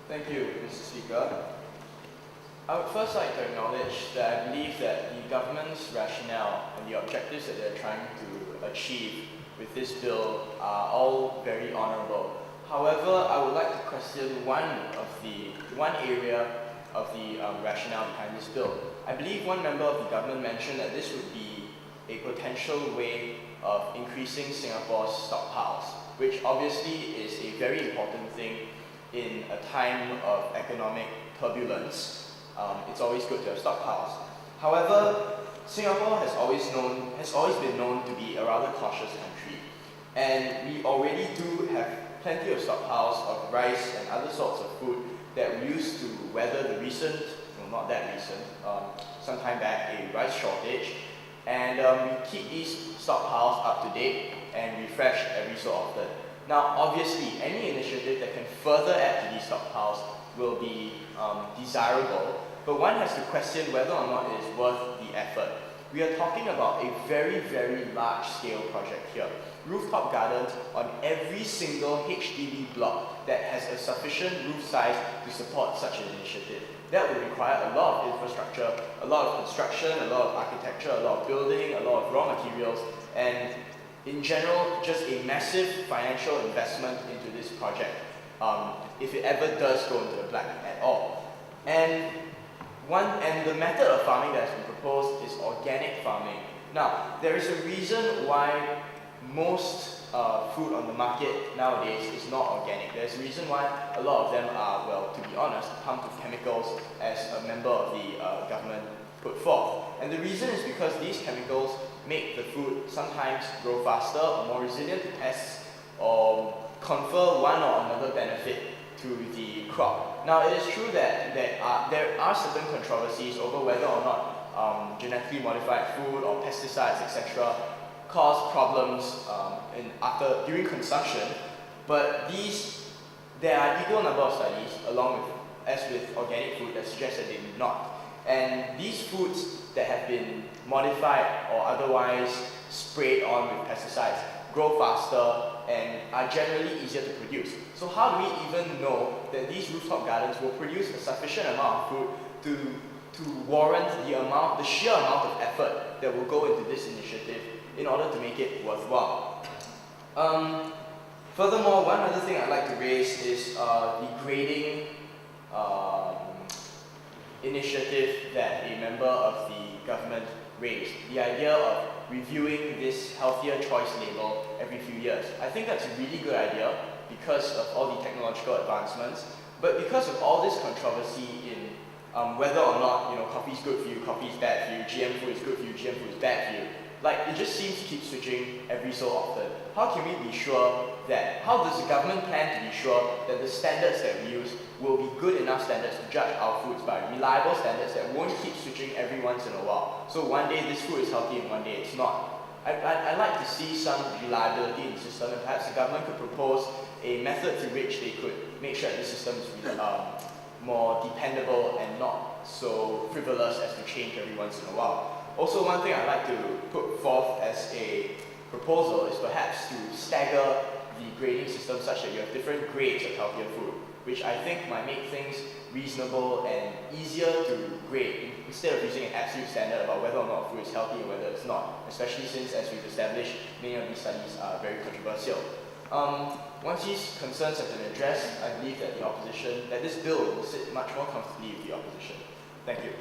Thank you, Mr. Speaker. I would first like to acknowledge that I believe that the government's rationale and the objectives that they're trying to achieve with this bill are all very honorable. However, I would like to question one area of the rationale behind this bill. I believe one member of the government mentioned that this would be a potential way of increasing Singapore's stockpiles, which obviously is a very important thing in a time of economic turbulence. It's always good to have stockpiles. However, Singapore has always been known to be a rather cautious country, and we already do have plenty of stockpiles of rice and other sorts of food that we used to weather the recent, well, not that recent, some time back, a rice shortage, and we keep these stockpiles up to date and refreshed every so often. Now, obviously, any initiative that can further add to these stockpiles will be desirable, but one has to question whether or not it is worth the effort. We are talking about a very, very large-scale project here. Rooftop gardens on every single HDB block that has a sufficient roof size to support such an initiative. That would require a lot of infrastructure, a lot of construction, a lot of architecture, a lot of building, a lot of raw materials, and in general, just a massive financial investment into this project, if it ever does go into the black at all. And the method of farming that has been proposed is organic farming. Now, there is a reason why most food on the market nowadays is not organic. There's a reason why a lot of them are, well, to be honest, pumped with chemicals, as a member of the government put forth. And the reason is because these chemicals make the food sometimes grow faster or more resilient to pests, or confer one or another benefit to the crop. Now, it is true that there are certain controversies over whether or not genetically modified food or pesticides, etc., cause problems during consumption, but there are equal number of studies, as with organic food, that suggest that they do not. And these foods that have been modified or otherwise sprayed on with pesticides grow faster and are generally easier to produce. So how do we even know that these rooftop gardens will produce a sufficient amount of food to warrant the sheer amount of effort that will go into this initiative in order to make it worthwhile? Furthermore, one other thing I'd like to raise is the grading initiative that a member of the government raised. The idea of reviewing this healthier choice label every few years. I think that's a really good idea because of all the technological advancements, but because of all this controversy in whether or not coffee is good for you, coffee is bad for you, GM food is good for you, GM food is bad for you. It just seems to keep switching every so often. How can we be sure how does the government plan to be sure that the standards that we use will be good enough standards to judge our foods by, reliable standards that won't keep switching every once in a while? So one day this food is healthy and one day it's not. I'd like to see some reliability in the system, and perhaps the government could propose a method through which they could make sure that the system is more dependable and not so frivolous as to change every once in a while. Also, one thing I'd like to put forth as a proposal is perhaps to stagger the grading system such that you have different grades of healthier food, which I think might make things reasonable and easier to grade instead of using an absolute standard about whether or not food is healthy or whether it's not, especially since, as we've established, many of these studies are very controversial. Once these concerns have been addressed, I believe that this bill will sit much more comfortably with the opposition. Thank you.